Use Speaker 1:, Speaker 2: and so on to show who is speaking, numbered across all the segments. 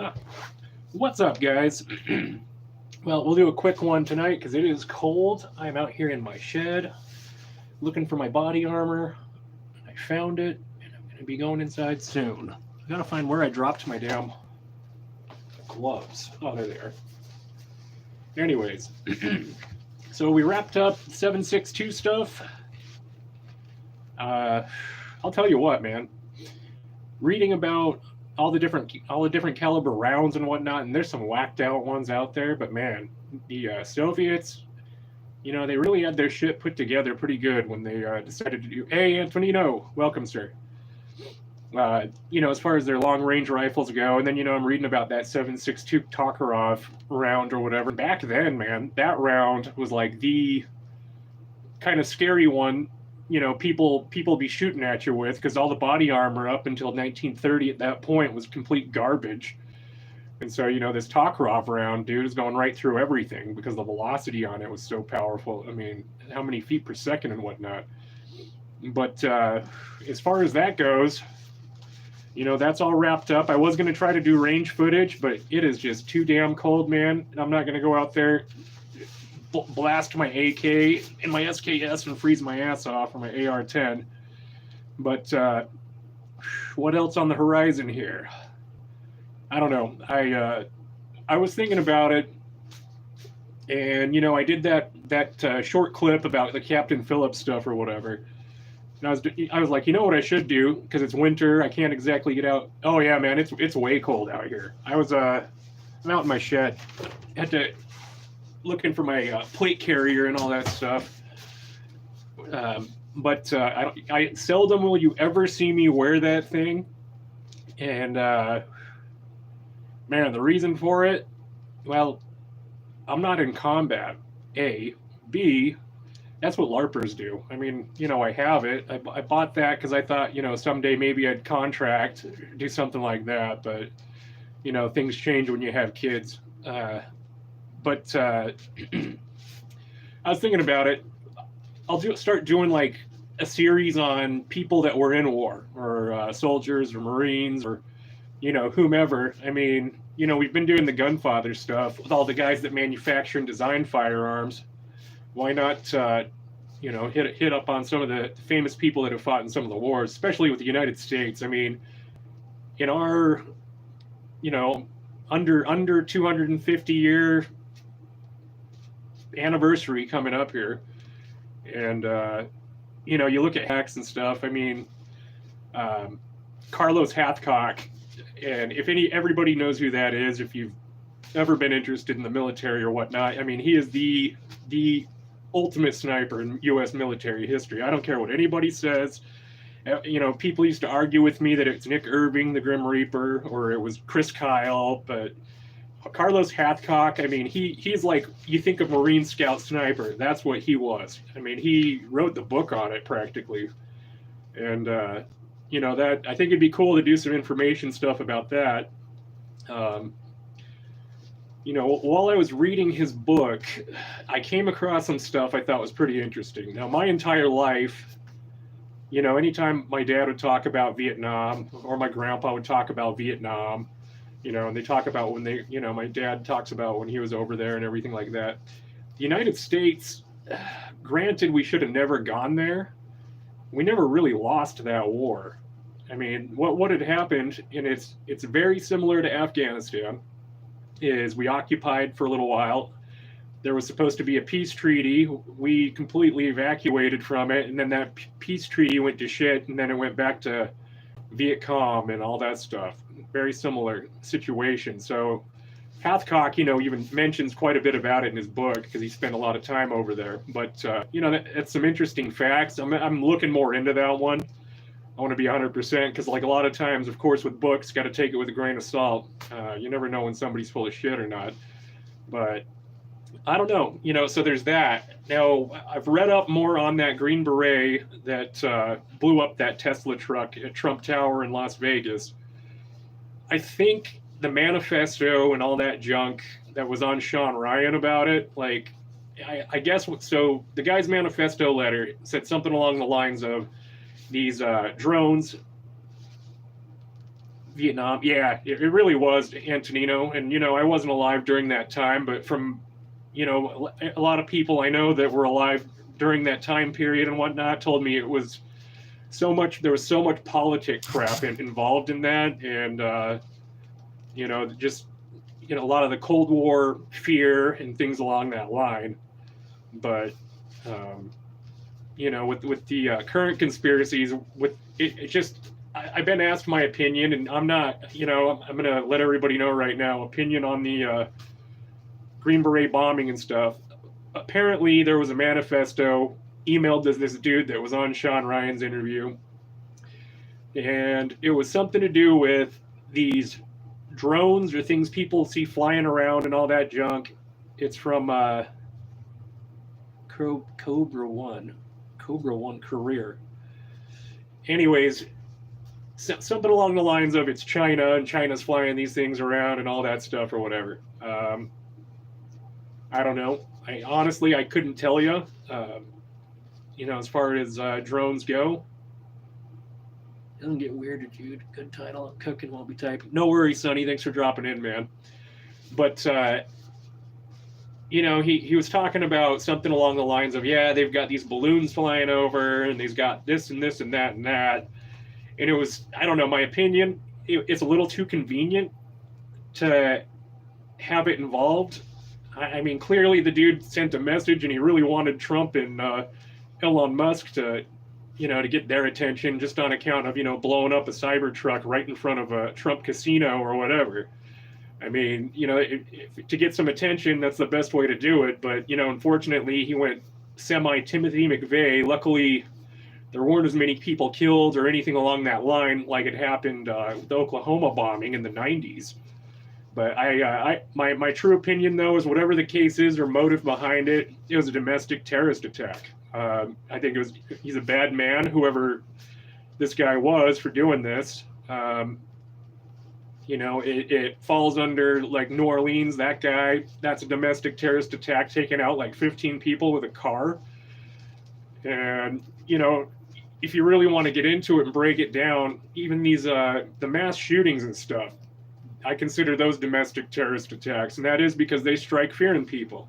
Speaker 1: Ah, what's up, guys? Well, we'll do a quick one tonight because it is cold. I'm out here in my shed looking for my body armor. I found it, and I'm going to be going inside soon. I gotta find where I dropped my damn gloves. Oh, there they are. Anyways, so we wrapped up 7.62 stuff. Uh, I'll tell you what, man. Reading about all the different caliber rounds and whatnot, and there's some whacked out ones out there. But man, the Soviets, they really had their shit put together pretty good when they decided to do. Hey, Antonino, welcome, sir. As far as their long range rifles go, and then I'm reading about that 7.62 Tokarov round or whatever. Back then, man, that round was like the kind of scary one. People be shooting at you with because all the body armor up until 1930 at that point was complete garbage. And so, this Tokarov round, dude, is going right through everything because the velocity on it was so powerful. I mean, how many feet per second and whatnot. But as far as that goes, that's all wrapped up. I was going to try to do range footage, but it is just too damn cold, man. I'm not going to go out there, blast my AK and my SKS and freeze my ass off, or my AR-10. But what else on the horizon here? I don't know. I was thinking about it, and I did that short clip about the Captain Phillips stuff or whatever. And I was like, what I should do, because it's winter, I can't exactly get out. Oh yeah, man, it's way cold out here. I'm out in my shed. Had to looking for my plate carrier and all that stuff. But I seldom will you ever see me wear that thing. And man, the reason for it, well, I'm not in combat. A, B, that's what LARPers do. I mean, I have it. I bought that because I thought, someday maybe I'd contract, do something like that. But, things change when you have kids. But I was thinking about it. I'll start doing like a series on people that were in war, or soldiers, or Marines, or whomever. I mean, we've been doing the Gunfather stuff with all the guys that manufacture and design firearms. Why not, hit up on some of the famous people that have fought in some of the wars, especially with the United States. I mean, in our, under 250-year anniversary coming up here, and you look at hacks and stuff. I mean, Carlos Hathcock, and if everybody knows who that is, if you've ever been interested in the military or whatnot, I mean, he is the ultimate sniper in U.S. military history. I don't care what anybody says. People used to argue with me that it's Nick Irving, the Grim Reaper, or it was Chris Kyle, but Carlos Hathcock, I mean, he's like, you think of Marine Scout sniper, that's what he was. I mean, he wrote the book on it practically. And, that, I think it'd be cool to do some information stuff about that. While I was reading his book, I came across some stuff I thought was pretty interesting. Now, my entire life, anytime my dad would talk about Vietnam, or my grandpa would talk about Vietnam, and they talk about when my dad talks about when he was over there and everything like that. The United States, granted, we should have never gone there. We never really lost that war. I mean, what had happened, and it's very similar to Afghanistan, is we occupied for a little while. There was supposed to be a peace treaty. We completely evacuated from it, and then that peace treaty went to shit, and then it went back to Viet Cong and all that stuff. Very similar situation. So Hathcock, even mentions quite a bit about it in his book because he spent a lot of time over there. But, that's some interesting facts. I'm looking more into that one. I want to be 100% because, like, a lot of times, of course, with books, got to take it with a grain of salt. You never know when somebody's full of shit or not. But I don't know, so there's that. Now, I've read up more on that Green Beret that blew up that Tesla truck at Trump Tower in Las Vegas. I think the manifesto and all that junk that was on Sean Ryan about it, like, I guess, so the guy's manifesto letter said something along the lines of these drones Vietnam. Yeah, it really was, Antonino. And, I wasn't alive during that time, but from, a lot of people I know that were alive during that time period and whatnot told me it was there was so much politic crap involved in that. And, just, a lot of the Cold War fear and things along that line. But, with the current conspiracies, with it just, I've been asked my opinion, and I'm not, I'm going to let everybody know right now, opinion on the Green Beret bombing and stuff. Apparently, there was a manifesto emailed to this dude that was on Sean Ryan's interview, and it was something to do with these drones or things people see flying around and all that junk. It's from Cobra One Career. Anyways, something along the lines of it's China and China's flying these things around and all that stuff or whatever. I don't know. I couldn't tell you. As far as drones go. Doesn't get weird, Jude. Good title. I'm cooking, won't be typing. No worries, Sonny. Thanks for dropping in, man. But he was talking about something along the lines of, yeah, they've got these balloons flying over, and they've got this and this and that and that. And it was, I don't know, my opinion, it's a little too convenient to have it involved. I mean, clearly the dude sent a message, and he really wanted Trump and Elon Musk to get their attention just on account of, blowing up a Cybertruck right in front of a Trump casino or whatever. I mean, to get some attention, that's the best way to do it. But, unfortunately, he went semi-Timothy McVeigh. Luckily, there weren't as many people killed or anything along that line like it happened with the Oklahoma bombing in the 90s. But my true opinion, though, is whatever the case is or motive behind it, it was a domestic terrorist attack. I think he's a bad man, whoever this guy was, for doing this. It falls under like New Orleans, that guy, that's a domestic terrorist attack, taking out like 15 people with a car. And, if you really want to get into it and break it down, even these, the mass shootings and stuff, I consider those domestic terrorist attacks. And that is because they strike fear in people.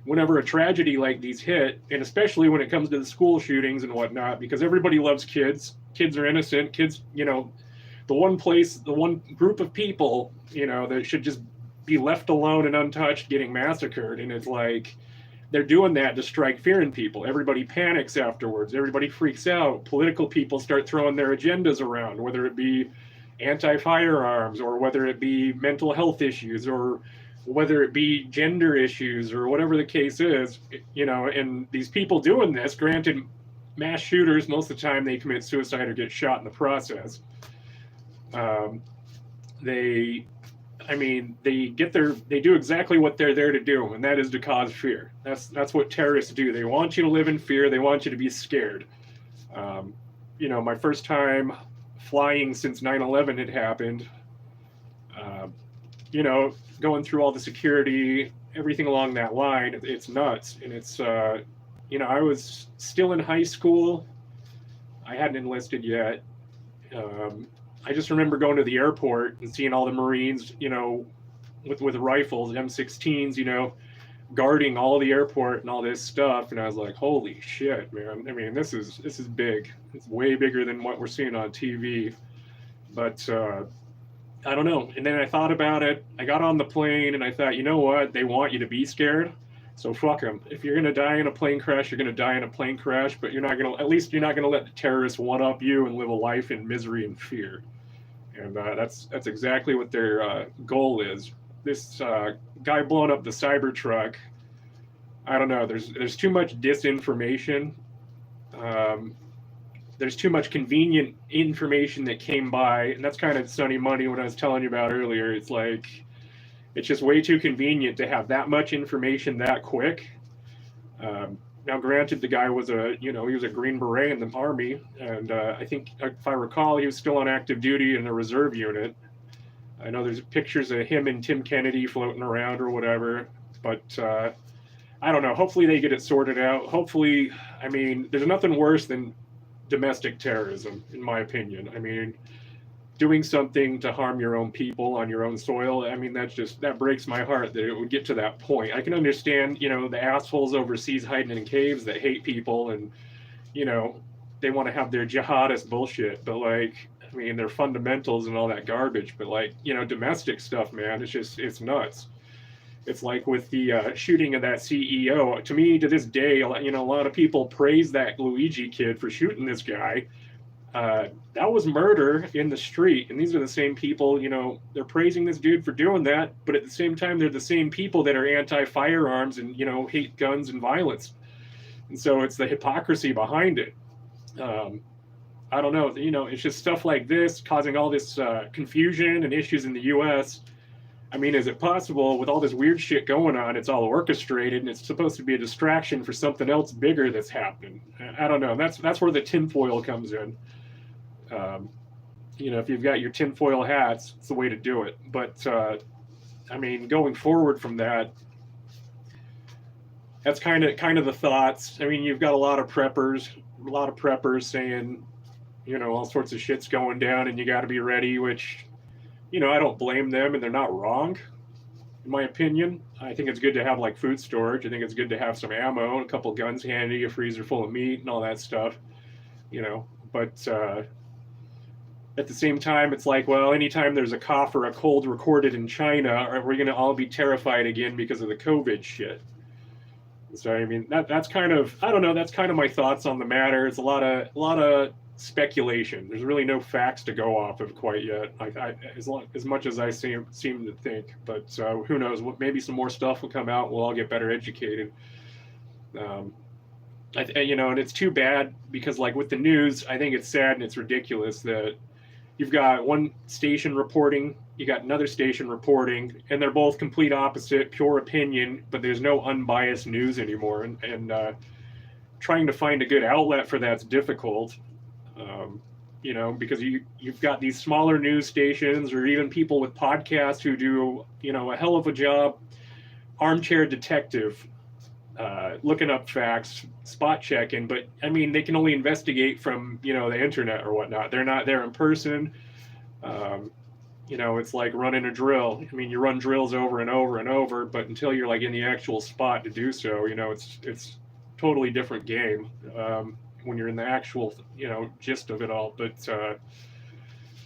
Speaker 1: Whenever a tragedy like these hit, and especially when it comes to the school shootings and whatnot, because everybody loves kids. Kids are innocent. Kids, the one group of people, that should just be left alone and untouched getting massacred. And it's like, they're doing that to strike fear in people. Everybody panics afterwards. Everybody freaks out. Political people start throwing their agendas around, whether it be anti-firearms or whether it be mental health issues or whether it be gender issues or whatever the case is, and these people doing this, granted, mass shooters, most of the time they commit suicide or get shot in the process. They do exactly what they're there to do, and that is to cause fear. That's what terrorists do. They want you to live in fear. They want you to be scared. My first time flying since 9/11 had happened. Going through all the security, everything along that line, it's nuts. And it's, I was still in high school. I hadn't enlisted yet. I just remember going to the airport and seeing all the Marines, with rifles, M16s, guarding all the airport and all this stuff. And I was like, holy shit, man. I mean, this is big. It's way bigger than what we're seeing on TV. But I don't know. And then I thought about it. I got on the plane and I thought, you know what? They want you to be scared. So fuck them. If you're going to die in a plane crash, you're going to die in a plane crash, but you're not going to let the terrorists one-up you and live a life in misery and fear. And that's exactly what their goal is. This guy blowing up the Cybertruck, I don't know. There's too much disinformation. There's too much convenient information that came by, and that's kind of Sunny Money what I was telling you about earlier. It's like, it's just way too convenient to have that much information that quick. Now, granted, the guy was he was a Green Beret in the Army, and I think, if I recall, he was still on active duty in the reserve unit. I know there's pictures of him and Tim Kennedy floating around or whatever, but I don't know. Hopefully they get it sorted out. Hopefully, I mean, there's nothing worse than domestic terrorism, in my opinion. I mean, doing something to harm your own people on your own soil. I mean, that breaks my heart that it would get to that point. I can understand, the assholes overseas hiding in caves that hate people and, you know, they want to have their jihadist bullshit, but like, I mean, their fundamentals and all that garbage, but like, domestic stuff, man, it's nuts. It's like with the shooting of that CEO. To me, to this day, a lot of people praise that Luigi kid for shooting this guy. That was murder in the street, and these are the same people. They're praising this dude for doing that, but at the same time, they're the same people that are anti-firearms and hate guns and violence. And so it's the hypocrisy behind it. I don't know. It's just stuff like this causing all this confusion and issues in the U.S. I mean, is it possible with all this weird shit going on, it's all orchestrated and it's supposed to be a distraction for something else bigger that's happening? I don't know. That's where the tinfoil comes in. If you've got your tinfoil hats, it's the way to do it. But I mean, going forward from that, that's kind of the thoughts. I mean, you've got a lot of preppers saying, all sorts of shit's going down and you got to be ready, which, I don't blame them and they're not wrong, in my opinion. I think it's good to have like food storage. I think it's good to have some ammo and a couple guns handy, a freezer full of meat and all that stuff, but at the same time, it's like, well, anytime there's a cough or a cold recorded in China, are we going to all be terrified again because of the COVID shit? So, I mean, that's kind of, I don't know, that's kind of my thoughts on the matter. It's a lot of speculation. There's really no facts to go off of quite yet, as much as I seem to think. But who knows? Maybe some more stuff will come out. We'll all get better educated. And it's too bad because, like, with the news, I think it's sad and it's ridiculous that you've got one station reporting, you got another station reporting, and they're both complete opposite, pure opinion, but there's no unbiased news anymore. And trying to find a good outlet for that's difficult, because you've got these smaller news stations or even people with podcasts who do, a hell of a job, armchair detective, looking up facts, spot checking, but I mean, they can only investigate from, the internet or whatnot. They're not there in person. It's like running a drill. I mean, you run drills over and over and over, but until you're like in the actual spot to do so, it's totally different game when you're in the actual, gist of it all. But,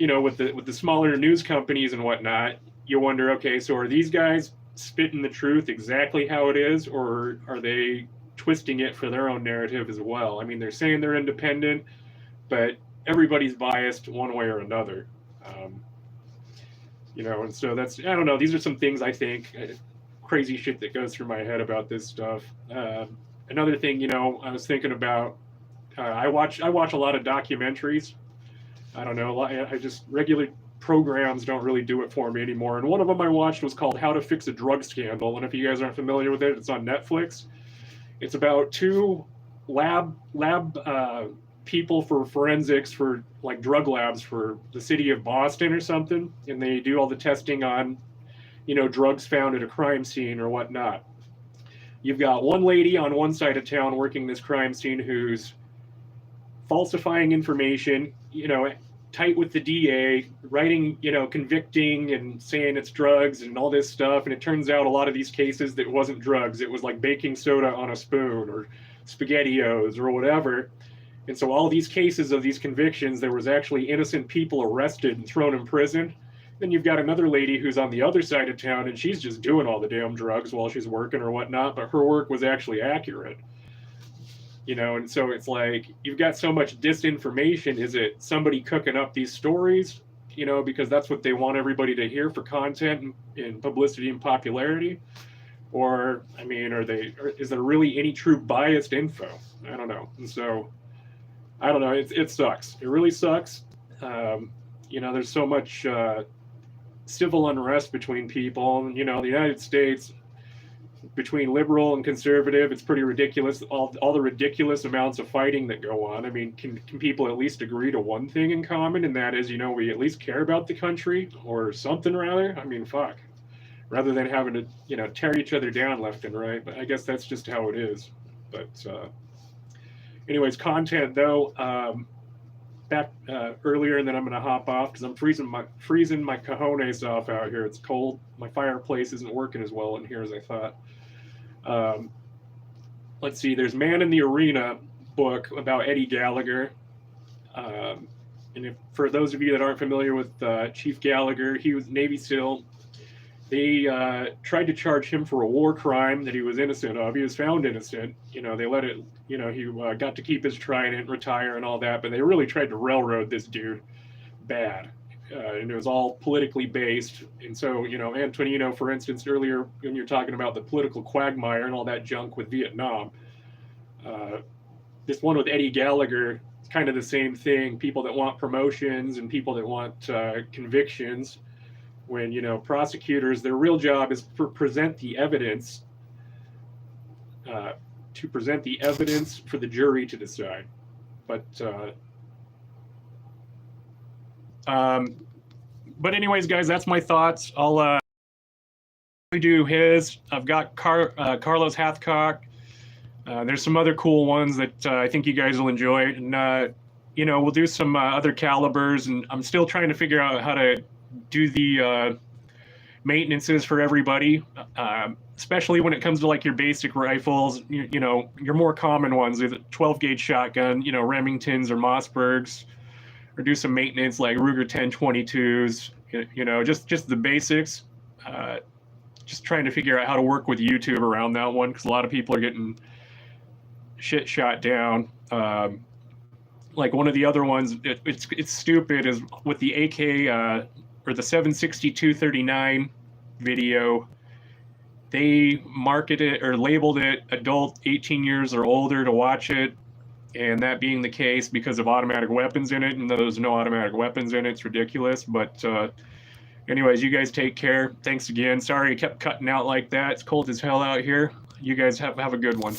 Speaker 1: with the smaller news companies and whatnot, you wonder, okay, so are these guys spitting the truth exactly how it is, or are they twisting it for their own narrative as well? I mean, they're saying they're independent, but everybody's biased one way or another. And so that's, I don't know, these are some things I think, crazy shit that goes through my head about this stuff. Another thing, I was thinking about, I watch a lot of documentaries. I don't know, I just, regular programs don't really do it for me anymore. And one of them I watched was called How to Fix a Drug Scandal. And if you guys aren't familiar with it, it's on Netflix. It's about two lab people for forensics for like drug labs for the city of Boston or something. And they do all the testing on, drugs found at a crime scene or whatnot. You've got one lady on one side of town working this crime scene who's falsifying information, tight with the DA, writing, convicting and saying it's drugs and all this stuff. And it turns out a lot of these cases that wasn't drugs. It was like baking soda on a spoon or SpaghettiOs or whatever. And so all these cases of these convictions, there was actually innocent people arrested and thrown in prison. Then you've got another lady who's on the other side of town and she's just doing all the damn drugs while she's working or whatnot, but her work was actually accurate. And so it's like, you've got so much disinformation. Is it somebody cooking up these stories, because that's what they want everybody to hear for content and publicity and popularity? Or, I mean, is there really any true biased info? I don't know. And so, I don't know. It sucks. It really sucks. There's so much civil unrest between people. And, the United States, between liberal and conservative, it's pretty ridiculous. All the ridiculous amounts of fighting that go on. I mean, can people at least agree to one thing in common? And that is, we at least care about the country or something rather. I mean, fuck. Rather than having to, tear each other down left and right. But I guess that's just how it is. But anyways, content though, back earlier, and then I'm gonna hop off because I'm freezing my cojones off out here. It's cold. My fireplace isn't working as well in here as I thought. Let's see. There's Man in the Arena book about Eddie Gallagher. And if, for those of you that aren't familiar with Chief Gallagher, he was Navy SEAL. They tried to charge him for a war crime that he was innocent of. He was found innocent. You know, they let it, you know, he got to keep his trident, retire, and all that. But they really tried to railroad this dude bad. And it was all politically based. And so, you know, Antonino, for instance, earlier when you're talking about the political quagmire and all that junk with Vietnam, this one with Eddie Gallagher, it's kind of the same thing. People that want promotions and people that want convictions. When, you know, prosecutors, their real job is to present the evidence, for the jury to decide. But anyways, guys, that's my thoughts. I'll do his. I've got Carlos Hathcock. There's some other cool ones that I think you guys will enjoy, and you know, we'll do some other calibers. And I'm still trying to figure out how to do the maintenances for everybody, especially when it comes to like your basic rifles, you know, your more common ones, the 12 gauge shotgun, you know, Remingtons or Mossbergs, or do some maintenance like Ruger 1022s, you know, just the basics. Just trying to figure out how to work with YouTube around that one, because a lot of people are getting shit shot down. Like one of the other ones, it's stupid, is with the AK or the 7.62-39 video, they marketed or labeled it adult 18 years or older to watch it, and that being the case because of automatic weapons in it, and there's no automatic weapons in it, it's ridiculous. But anyways, you guys take care. Thanks again. Sorry I kept cutting out like that. It's cold as hell out here. You guys have a good one.